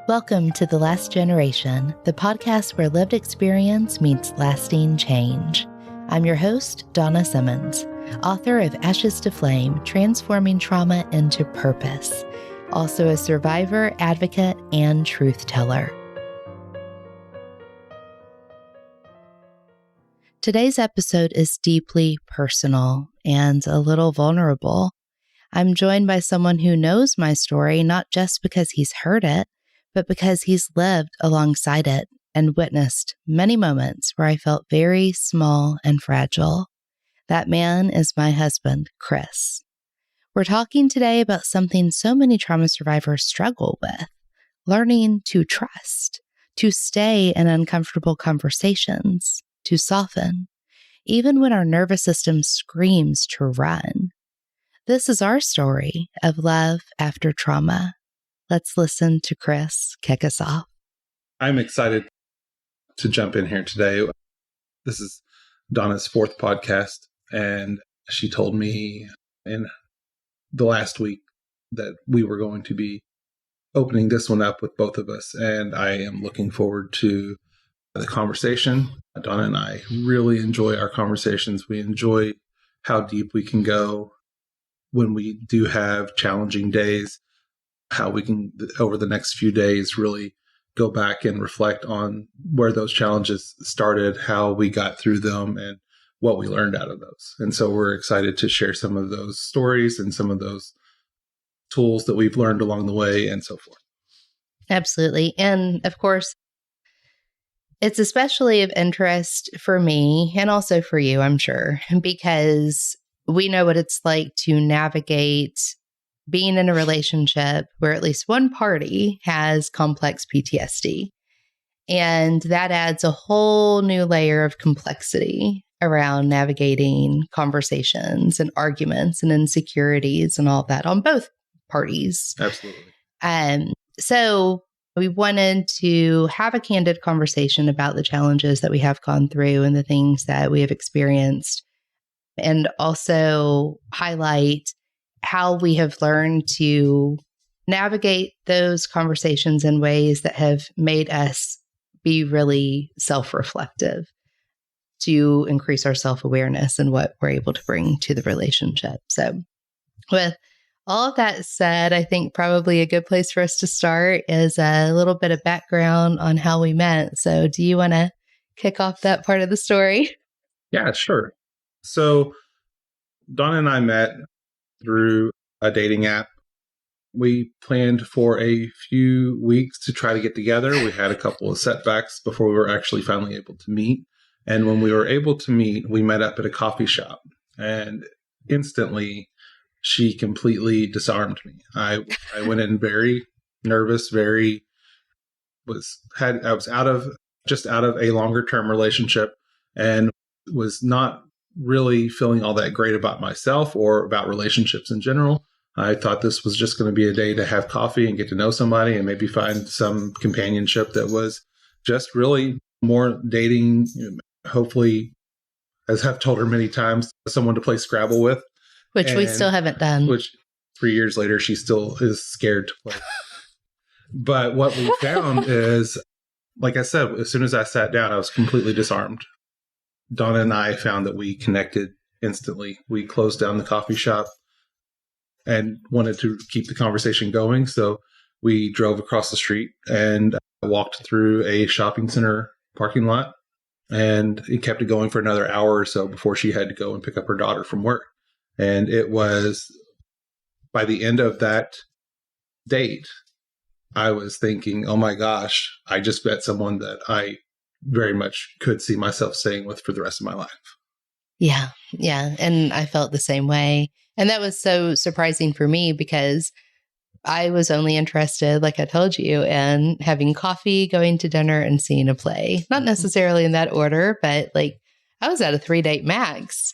Welcome to The Last Generation, the podcast where lived experience meets lasting change. I'm your host, Donna Simmons, author of Ashes to Flame, Transforming Trauma into Purpose, also a survivor, advocate, and truth teller. Today's episode is deeply personal and a little vulnerable. I'm joined by someone who knows my story, not just because he's heard it, but because he's lived alongside it and witnessed many moments where I felt very small and fragile. That man is my husband, Chris. We're talking today about something so many trauma survivors struggle with: learning to trust, to stay in uncomfortable conversations, to soften, even when our nervous system screams to run. This is our story of love after trauma. Let's listen to Chris kick us off. I'm excited to jump in here today. This is Donna's fourth podcast, and she told me in the last week that we were going to be opening this one up with both of us, and I am looking forward to the conversation. Donna and I really enjoy our conversations. We enjoy how deep we can go when we do have challenging days, how we can, over the next few days, really go back and reflect on where those challenges started, how we got through them, and what we learned out of those. And so we're excited to share some of those stories and some of those tools that we've learned along the way and so forth. Absolutely. And of course, it's especially of interest for me and also for you, I'm sure, because we know what it's like to navigate being in a relationship where at least one party has complex PTSD. And that adds a whole new layer of complexity around navigating conversations and arguments and insecurities and all that on both parties. Absolutely. So we wanted to have a candid conversation about the challenges that we have gone through and the things that we have experienced, and also highlight how we have learned to navigate those conversations in ways that have made us be really self-reflective to increase our self-awareness and what we're able to bring to the relationship. So with all of that said, I think probably a good place for us to start is a little bit of background on how we met. So do you want to kick off that part of the story? Yeah, sure. So Donna and I met through a dating app. We planned for a few weeks to try to get together. We had a couple of setbacks before we were actually finally able to meet. And when we were able to meet, we met up at a coffee shop. And instantly, she completely disarmed me. I went in very nervous, I was out of a longer term relationship and was not really feeling all that great about myself or about relationships in general. I thought this was just going to be a day to have coffee and get to know somebody and maybe find some companionship that was just really more dating, hopefully, as I've told her many times, someone to play Scrabble with. Which we still haven't done. Which 3 years later, she still is scared to play. But what we found is, like I said, as soon as I sat down, I was completely disarmed. Donna and I found that we connected instantly. We closed down the coffee shop and wanted to keep the conversation going. So we drove across the street and walked through a shopping center parking lot. And it kept it going for another hour or so before she had to go and pick up her daughter from work. And it was, by the end of that date, I was thinking, oh my gosh, I just met someone that I very much could see myself staying with for the rest of my life. Yeah. And I felt the same way. And that was so surprising for me because I was only interested, like I told you, in having coffee, going to dinner, and seeing a play. Not necessarily in that order, but like I was at a 3-date max.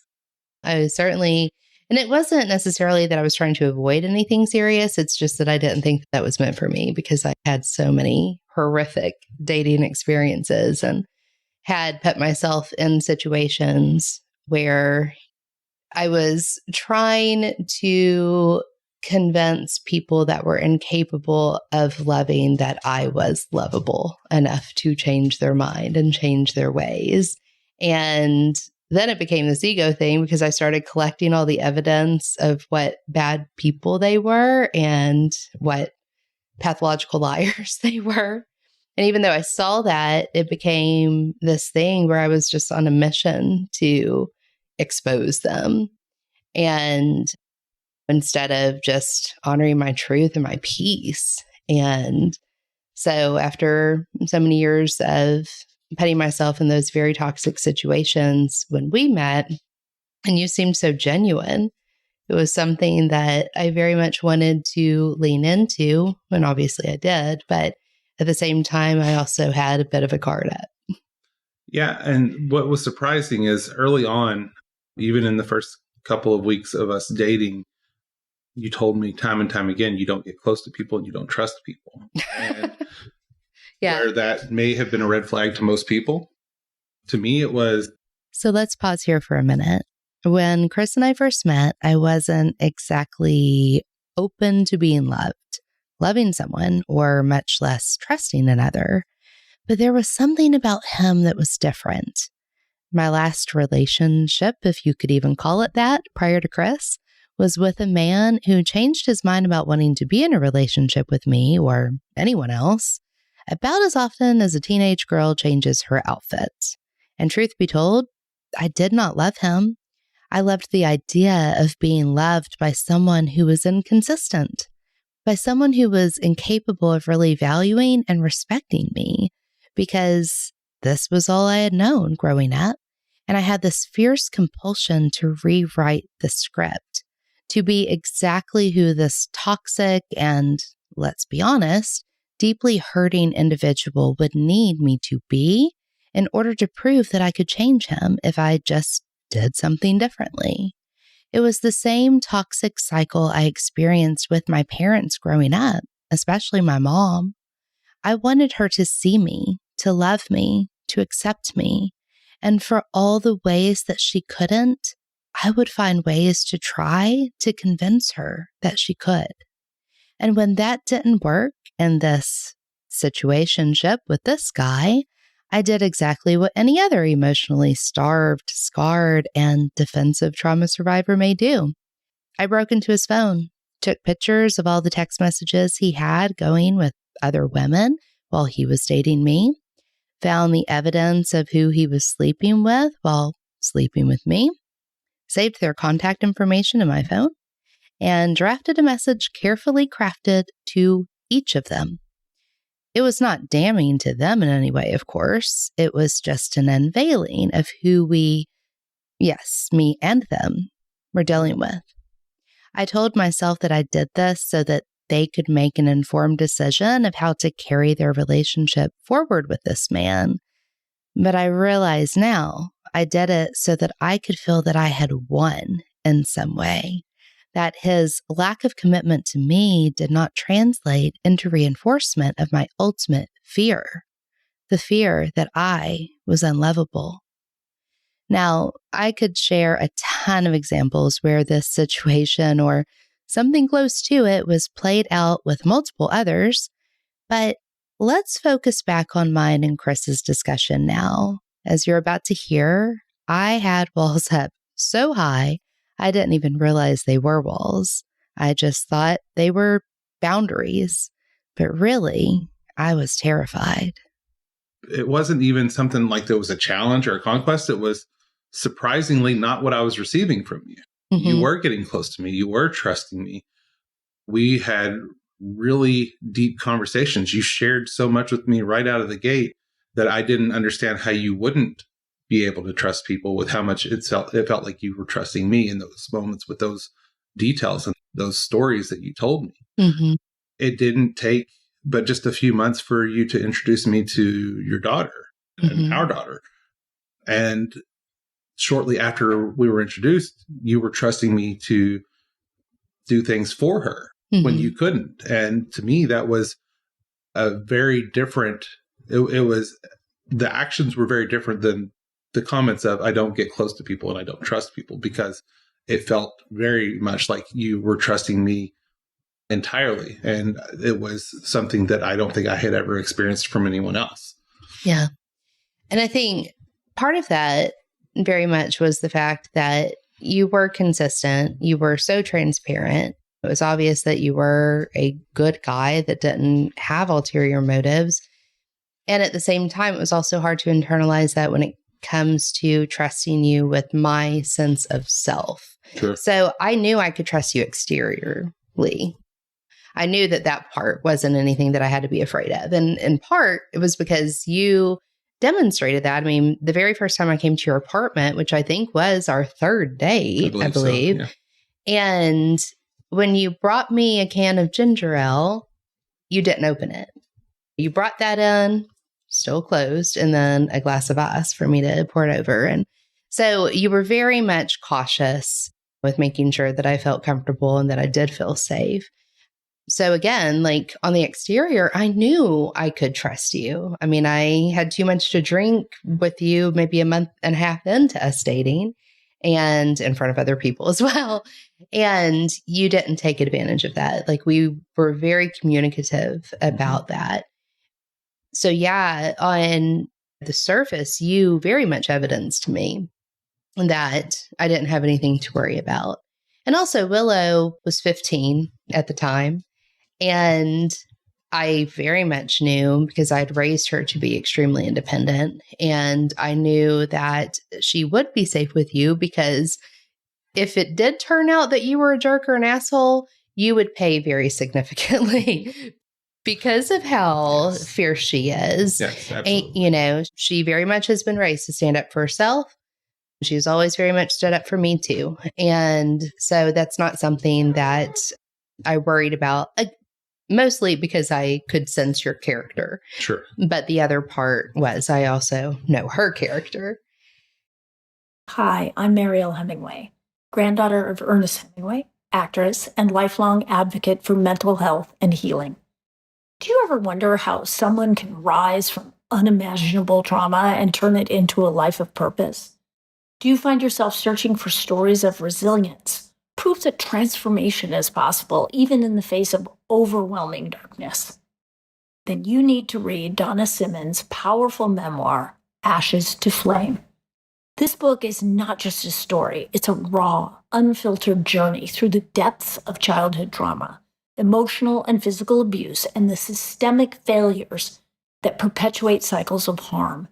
I was certainly, and it wasn't necessarily that I was trying to avoid anything serious. It's just that I didn't think that was meant for me because I had so many horrific dating experiences and had put myself in situations where I was trying to convince people that were incapable of loving that I was lovable enough to change their mind and change their ways. And then it became this ego thing because I started collecting all the evidence of what bad people they were and what pathological liars they were. And even though I saw that, it became this thing where I was just on a mission to expose them. And instead of just honoring my truth and my peace. And so after so many years of putting myself in those very toxic situations, when we met and you seemed so genuine, it was something that I very much wanted to lean into. And obviously I did. But at the same time, I also had a bit of a guard up. Yeah. And what was surprising is early on, even in the first couple of weeks of us dating, you told me time and time again, you don't get close to people and you don't trust people. And Yeah. where that may have been a red flag to most people, to me, it was. So let's pause here for a minute. When Chris and I first met, I wasn't exactly open to being loved, loving someone, or much less trusting another. But there was something about him that was different. My last relationship, if you could even call it that, prior to Chris, was with a man who changed his mind about wanting to be in a relationship with me or anyone else about as often as a teenage girl changes her outfit. And truth be told, I did not love him. I loved the idea of being loved by someone who was inconsistent, by someone who was incapable of really valuing and respecting me, because this was all I had known growing up. And I had this fierce compulsion to rewrite the script, to be exactly who this toxic and, let's be honest, deeply hurting individual would need me to be in order to prove that I could change him if I just did something differently. It was the same toxic cycle I experienced with my parents growing up, especially my mom. I wanted her to see me, to love me, to accept me. And for all the ways that she couldn't, I would find ways to try to convince her that she could. And when that didn't work in this situationship with this guy, I did exactly what any other emotionally starved, scarred, and defensive trauma survivor may do. I broke into his phone, took pictures of all the text messages he had going with other women while he was dating me, found the evidence of who he was sleeping with while sleeping with me, saved their contact information in my phone, and drafted a message carefully crafted to each of them. It was not damning to them in any way, of course. It was just an unveiling of who we, yes, me and them, were dealing with. I told myself that I did this so that they could make an informed decision of how to carry their relationship forward with this man. But I realize now I did it so that I could feel that I had won in some way, that his lack of commitment to me did not translate into reinforcement of my ultimate fear, the fear that I was unlovable. Now, I could share a ton of examples where this situation or something close to it was played out with multiple others, but let's focus back on mine and Chris's discussion now. As you're about to hear, I had walls up so high, I didn't even realize they were walls. I just thought they were boundaries, but really, I was terrified. It wasn't even something like there was a challenge or a conquest. It was surprisingly not what I was receiving from you. Mm-hmm. You were getting close to me. You were trusting me. We had really deep conversations. You shared so much with me right out of the gate that I didn't understand how you wouldn't be able to trust people with how much it felt like you were trusting me in those moments with those details and those stories that you told me. Mm-hmm. It didn't take but just a few months for you to introduce me to your daughter and our daughter. And shortly after we were introduced, you were trusting me to do things for her when you couldn't. And to me, that was a very different, it was, the actions were very different than the comments of, I don't get close to people and I don't trust people, because it felt very much like you were trusting me entirely. And it was something that I don't think I had ever experienced from anyone else. Yeah. And I think part of that very much was the fact that you were consistent. You were so transparent. It was obvious that you were a good guy that didn't have ulterior motives. And at the same time, it was also hard to internalize that when it comes to trusting you with my sense of self. Sure. So I knew I could trust you exteriorly. I knew that that part wasn't anything that I had to be afraid of. And in part, it was because you demonstrated that. I mean, the very first time I came to your apartment, which I think was our third date, I believe. So, yeah. And when you brought me a can of ginger ale, you didn't open it. You brought that in, still closed, and then a glass of ice for me to pour it over. And so you were very much cautious with making sure that I felt comfortable and that I did feel safe. So again, like on the exterior, I knew I could trust you. I mean, I had too much to drink with you maybe a month and a half into us dating and in front of other people as well. And you didn't take advantage of that. Like we were very communicative about that. So yeah, on the surface, you very much evidenced to me that I didn't have anything to worry about. And also Willow was 15 at the time. And I very much knew, because I'd raised her to be extremely independent, and I knew that she would be safe with you because if it did turn out that you were a jerk or an asshole, you would pay very significantly because of how fierce she is. Yes, absolutely. And, you know, she very much has been raised to stand up for herself. She's always very much stood up for me too. And so that's not something that I worried about. Mostly because I could sense your character. Sure. But the other part was I also know her character. Hi, I'm Mariel Hemingway, granddaughter of Ernest Hemingway, actress and lifelong advocate for mental health and healing. Do you ever wonder how someone can rise from unimaginable trauma and turn it into a life of purpose? Do you find yourself searching for stories of resilience, proof that transformation is possible even in the face of overwhelming darkness? Then you need to read Donna Simmons' powerful memoir, Ashes to Flame. This book is not just a story, it's a raw, unfiltered journey through the depths of childhood trauma, emotional and physical abuse, and the systemic failures that perpetuate cycles of harm.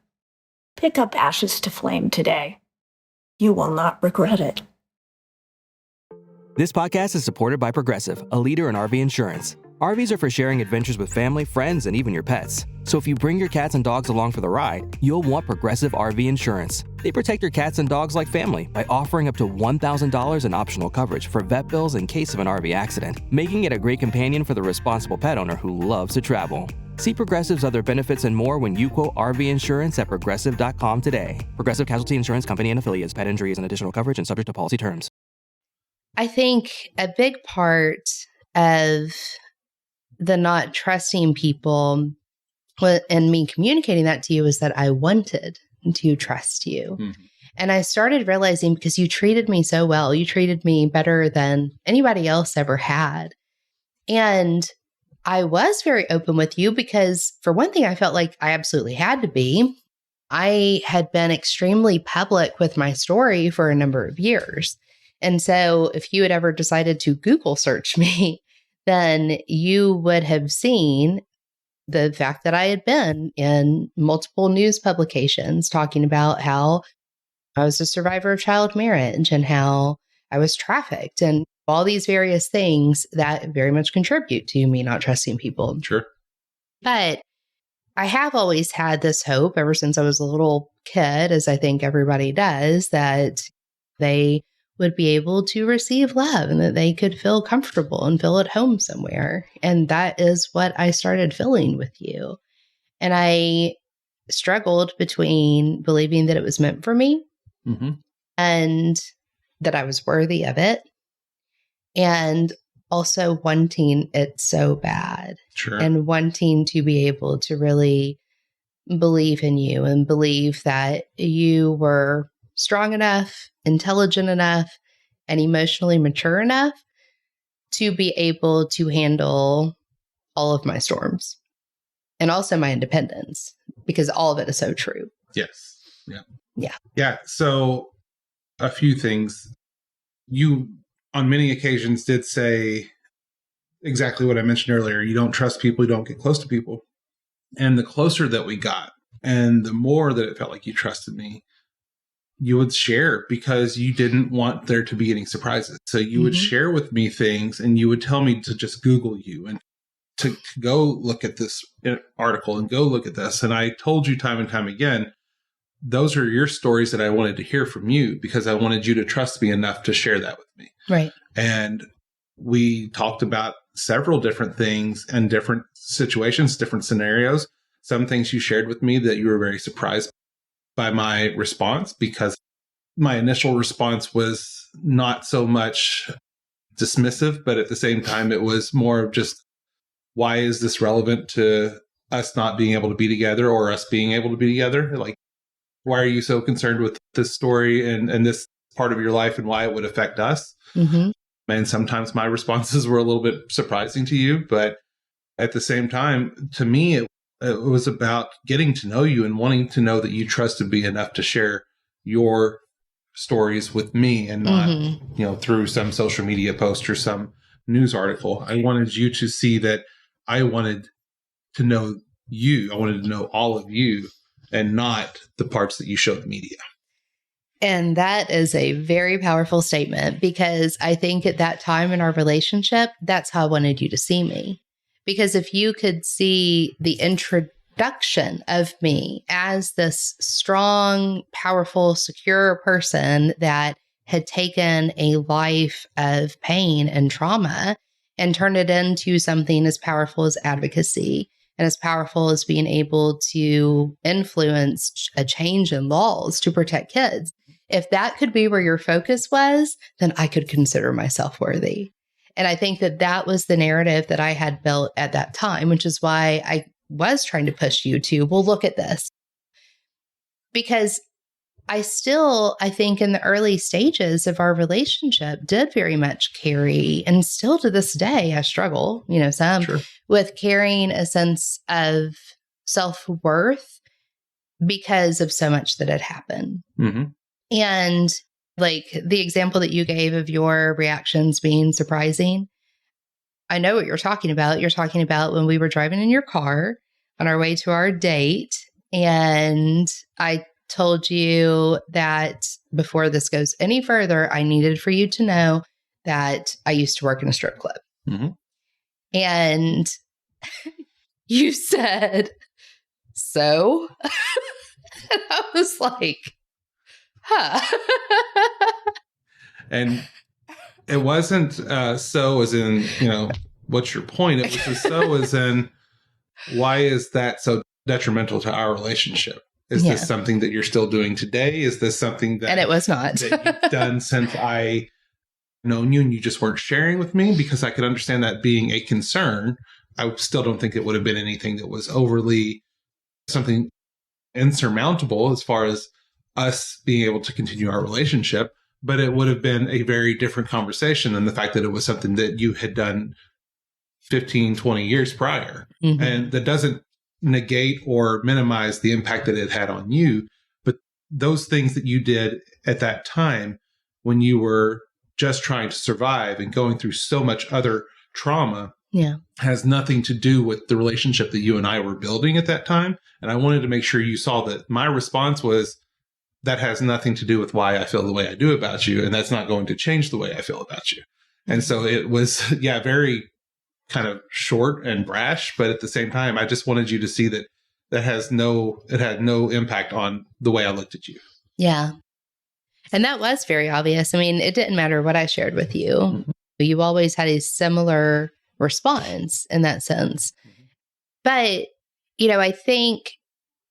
Pick up Ashes to Flame today. You will not regret it. This podcast is supported by Progressive, a leader in RV insurance. RVs are for sharing adventures with family, friends, and even your pets. So if you bring your cats and dogs along for the ride, you'll want Progressive RV insurance. They protect your cats and dogs like family by offering up to $1,000 in optional coverage for vet bills in case of an RV accident, making it a great companion for the responsible pet owner who loves to travel. See Progressive's other benefits and more when you quote RV insurance at Progressive.com today. Progressive Casualty Insurance Company and Affiliates. Pet injury is an additional coverage and subject to policy terms. I think a big part of the not trusting people and me communicating that to you is that I wanted to trust you. Mm-hmm. And I started realizing because you treated me so well, you treated me better than anybody else ever had. And I was very open with you because, for one thing, I felt like I absolutely had to be. I had been extremely public with my story for a number of years. And so if you had ever decided to Google search me, then you would have seen the fact that I had been in multiple news publications talking about how I was a survivor of child marriage and how I was trafficked and all these various things that very much contribute to me not trusting people. Sure. But I have always had this hope ever since I was a little kid, as I think everybody does, that they would be able to receive love and that they could feel comfortable and feel at home somewhere. And that is what I started feeling with you. And I struggled between believing that it was meant for me and that I was worthy of it, and also wanting it so bad. Sure. And wanting to be able to really believe in you and believe that you were strong enough, intelligent enough, and emotionally mature enough to be able to handle all of my storms and also my independence, because all of it is so true. Yes. Yeah. Yeah. Yeah. So a few things. You, on many occasions, did say exactly what I mentioned earlier. You don't trust people. You don't get close to people. And the closer that we got, and the more that it felt like you trusted me, you would share because you didn't want there to be any surprises. So you would share with me things, and you would tell me to just Google you and to go look at this article and go look at this. And I told you time and time again, those are your stories that I wanted to hear from you because I wanted you to trust me enough to share that with me. Right. And we talked about several different things and different situations, different scenarios. Some things you shared with me that you were very surprised by my response, because my initial response was not so much dismissive, but at the same time, it was more of just, why is this relevant to us not being able to be together or us being able to be together? Like, why are you so concerned with this story and this part of your life and why it would affect us? And sometimes my responses were a little bit surprising to you, but at the same time, to me, it was about getting to know you and wanting to know that you trusted me enough to share your stories with me and not, through some social media post or some news article. I wanted you to see that I wanted to know you. I wanted to know all of you and not the parts that you show the media. And that is a very powerful statement, because I think at that time in our relationship, that's how I wanted you to see me. Because if you could see the introduction of me as this strong, powerful, secure person that had taken a life of pain and trauma and turned it into something as powerful as advocacy and as powerful as being able to influence a change in laws to protect kids, if that could be where your focus was, then I could consider myself worthy. And I think that that was the narrative that I had built at that time, which is why I was trying to push you to, well, look at this. Because I think in the early stages of our relationship did very much carry, and still to this day, I struggle, with carrying a sense of self-worth because of so much that had happened. And like the example that you gave of your reactions being surprising, I know what you're talking about. You're talking about when we were driving in your car on our way to our date, and I told you that before this goes any further, I needed for you to know that I used to work in a strip club. And you said, so? And I was like, huh. And it wasn't so as in, what's your point? It was so as in, why is that so detrimental to our relationship? Is this something that you're still doing today? Is this something that... And it was not. that you've done since I known you and you just weren't sharing with me? Because I could understand that being a concern. I still don't think it would have been anything that was overly something insurmountable as far as us being able to continue our relationship. But it would have been a very different conversation than the fact that it was something that you had done 15, 20 years prior. And that doesn't negate or minimize the impact that it had on you. But those things that you did at that time when you were just trying to survive and going through so much other trauma has nothing to do with the relationship that you and I were building at that time. And I wanted to make sure you saw that my response was, that has nothing to do with why I feel the way I do about you. And that's not going to change the way I feel about you. And so it was, very kind of short and brash, but at the same time, I just wanted you to see that it had no impact on the way I looked at you. Yeah. And that was very obvious. I mean, it didn't matter what I shared with you. You always had a similar response in that sense. But, I think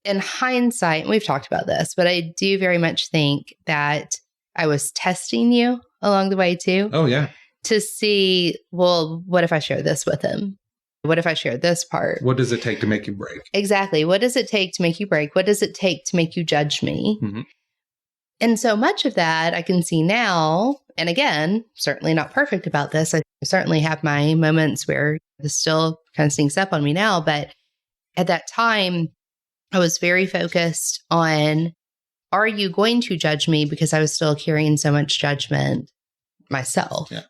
in hindsight, and we've talked about this, but I do very much think that I was testing you along the way too. Oh, yeah. To see, well, what if I share this with him? What if I share this part? What does it take to make you break? Exactly. What does it take to make you break? What does it take to make you judge me? And so much of that I can see now. And again, certainly not perfect about this. I I certainly have my moments where this still kind of sneaks up on me now. But at that time, I was very focused on, are you going to judge me? Because I was still carrying so much judgment myself. Yeah.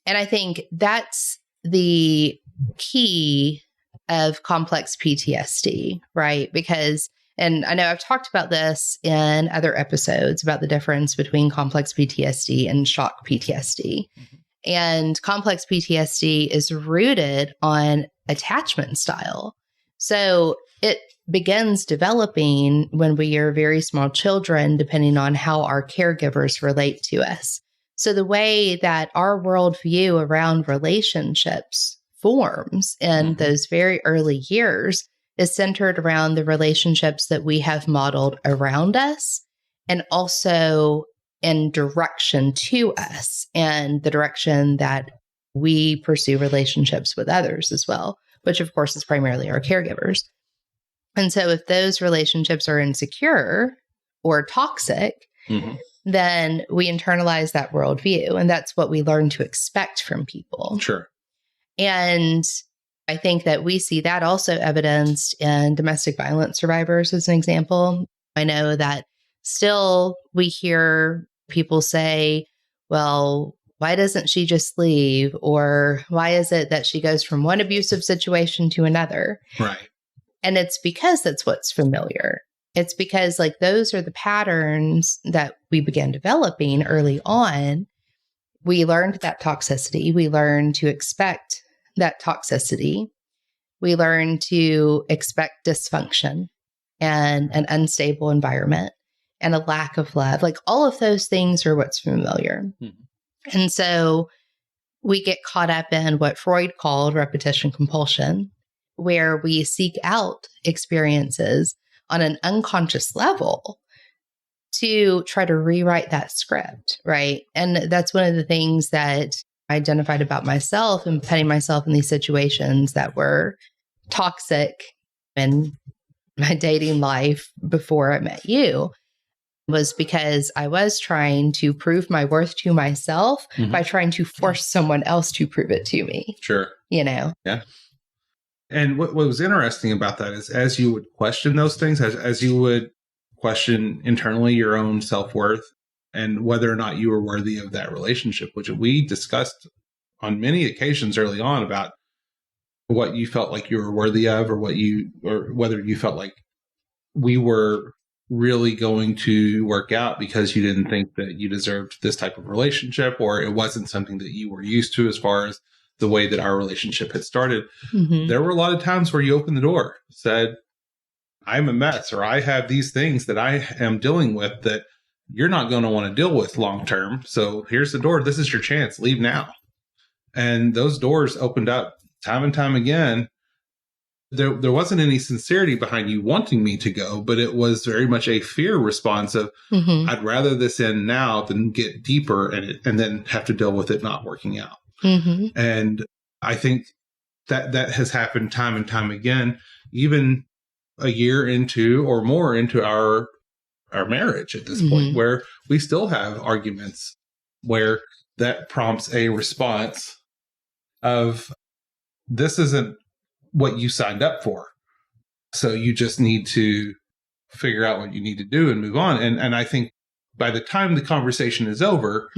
And I think that's the key of complex PTSD, right? Because, and I know I've talked about this in other episodes about the difference between complex PTSD and shock PTSD. Mm-hmm. And complex PTSD is rooted on attachment style. So it begins developing when we are very small children, depending on how our caregivers relate to us. So the way that our worldview around relationships forms in those very early years is centered around the relationships that we have modeled around us, and also in direction to us, and the direction that we pursue relationships with others as well, which of course is primarily our caregivers. And so if those relationships are insecure or toxic, then we internalize that worldview. And that's what we learn to expect from people. Sure. And I think that we see that also evidenced in domestic violence survivors, as an example. I know that still we hear people say, well, why doesn't she just leave? Or why is it that she goes from one abusive situation to another? Right. And it's because that's what's familiar. It's because like those are the patterns that we began developing early on. We learned that toxicity. We learned to expect that toxicity. We learned to expect dysfunction and an unstable environment and a lack of love. Like all of those things are what's familiar. And so we get caught up in what Freud called repetition compulsion, where we seek out experiences on an unconscious level to try to rewrite that script, right? And that's one of the things that I identified about myself and putting myself in these situations that were toxic in my dating life before I met you, was because I was trying to prove my worth to myself by trying to force someone else to prove it to me. Sure. You know? Yeah. And what was interesting about that is as you would question those things, as you would question internally your own self-worth and whether or not you were worthy of that relationship, which we discussed on many occasions early on about what you felt like you were worthy of, or whether you felt like we were really going to work out because you didn't think that you deserved this type of relationship, or it wasn't something that you were used to as far as the way that our relationship had started. There were a lot of times where you opened the door, said, I'm a mess, or I have these things that I am dealing with that you're not going to want to deal with long term. So here's the door. This is your chance. Leave now. And those doors opened up time and time again. There wasn't any sincerity behind you wanting me to go, but it was very much a fear response of, I'd rather this end now than get deeper and then have to deal with it not working out. And I think that has happened time and time again, even a year into or more into our marriage at this point, where we still have arguments where that prompts a response of, this isn't what you signed up for. So you just need to figure out what you need to do and move on. And I think by the time the conversation is over,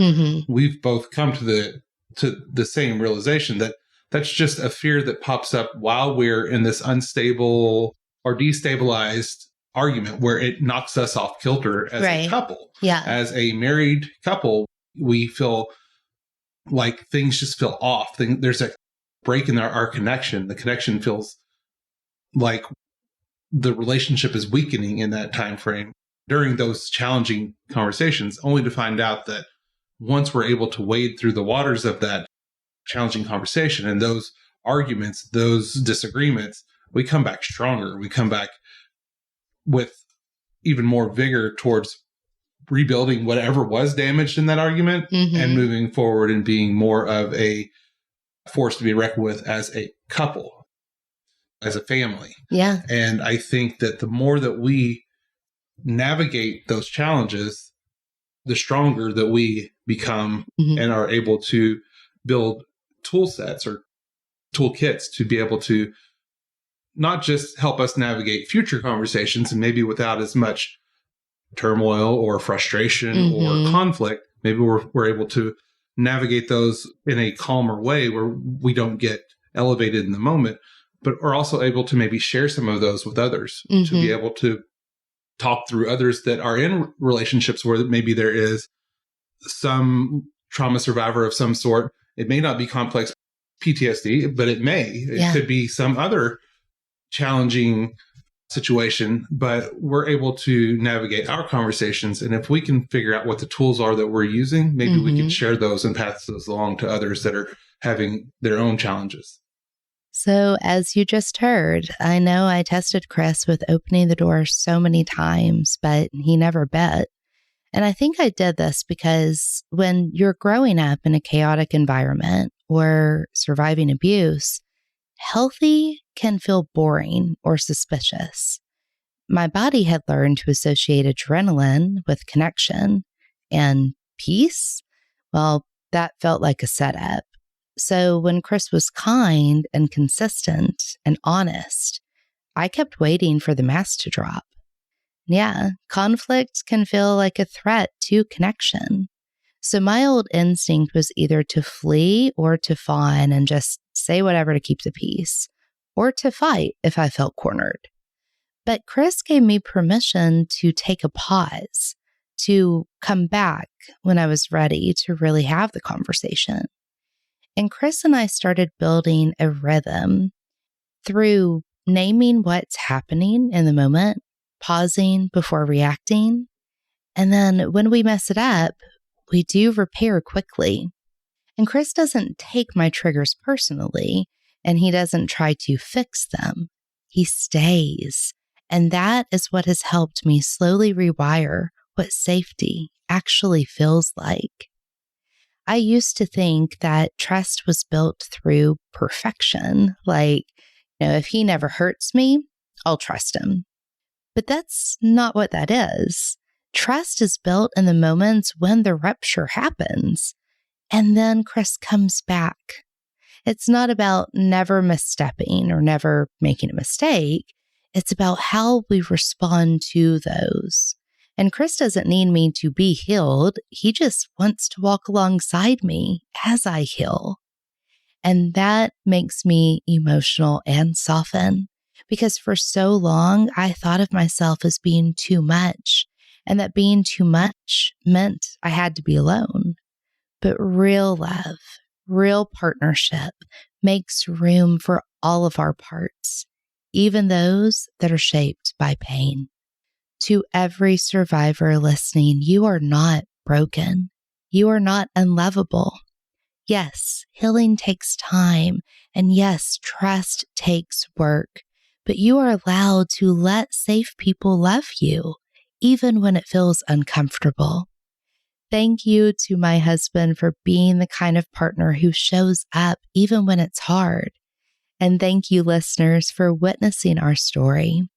we've both come to the same realization that that's just a fear that pops up while we're in this unstable or destabilized argument where it knocks us off kilter as a couple. As a married couple, we feel like things just feel off. There's a break in our connection. The connection feels like the relationship is weakening in that time frame during those challenging conversations, only to find out that once we're able to wade through the waters of that challenging conversation and those arguments, those disagreements, we come back stronger. We come back with even more vigor towards rebuilding whatever was damaged in that argument and moving forward and being more of a force to be reckoned with as a couple, as a family. And I think that the more that we navigate those challenges, the stronger that we become and are able to build tool sets or toolkits to be able to not just help us navigate future conversations and maybe without as much turmoil or frustration or conflict. Maybe we're able to navigate those in a calmer way where we don't get elevated in the moment, but are also able to maybe share some of those with others, to be able to talk through others that are in relationships where maybe there is some trauma survivor of some sort. It may not be complex PTSD, but it may. It could be some other challenging situation, but we're able to navigate our conversations. And if we can figure out what the tools are that we're using, maybe we can share those and pass those along to others that are having their own challenges. So, as you just heard, I know I tested Chris with opening the door so many times, but he never bit. And I think I did this because when you're growing up in a chaotic environment or surviving abuse, healthy can feel boring or suspicious. My body had learned to associate adrenaline with connection, and peace, well, that felt like a setup. So when Chris was kind and consistent and honest, I kept waiting for the mask to drop. Yeah, conflict can feel like a threat to connection. So my old instinct was either to flee or to fawn and just say whatever to keep the peace, or to fight if I felt cornered. But Chris gave me permission to take a pause, to come back when I was ready to really have the conversation. And Chris and I started building a rhythm through naming what's happening in the moment, pausing before reacting. And then when we mess it up, we do repair quickly. And Chris doesn't take my triggers personally, and he doesn't try to fix them. He stays. And that is what has helped me slowly rewire what safety actually feels like. I used to think that trust was built through perfection. Like, if he never hurts me, I'll trust him. But that's not what that is. Trust is built in the moments when the rupture happens. And then Chris comes back. It's not about never misstepping or never making a mistake. It's about how we respond to those. And Chris doesn't need me to be healed. He just wants to walk alongside me as I heal. And that makes me emotional and soften, because for so long, I thought of myself as being too much, and that being too much meant I had to be alone. But real love, real partnership makes room for all of our parts, even those that are shaped by pain. To every survivor listening, you are not broken. You are not unlovable. Yes, healing takes time, and yes, trust takes work, but you are allowed to let safe people love you, even when it feels uncomfortable. Thank you to my husband for being the kind of partner who shows up even when it's hard. And thank you, listeners, for witnessing our story.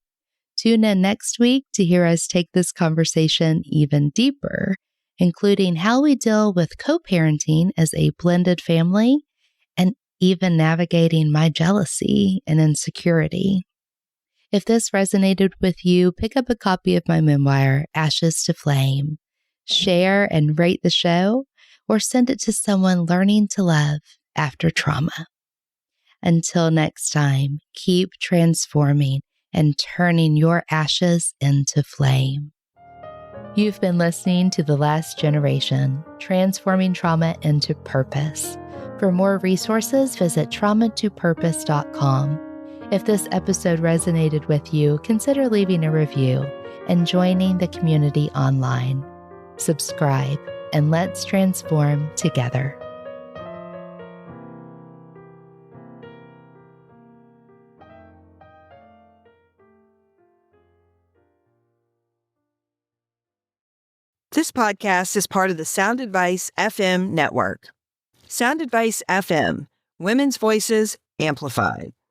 Tune in next week to hear us take this conversation even deeper, including how we deal with co-parenting as a blended family and even navigating my jealousy and insecurity. If this resonated with you, pick up a copy of my memoir, Ashes to Flame. Share and rate the show, or send it to someone learning to love after trauma. Until next time, keep transforming and turning your ashes into flame. You've been listening to The Last Generation, transforming trauma into purpose. For more resources, visit traumatopurpose.com. If this episode resonated with you, consider leaving a review and joining the community online. Subscribe, and let's transform together. This podcast is part of the Sound Advice FM network. Sound Advice FM, women's voices amplified.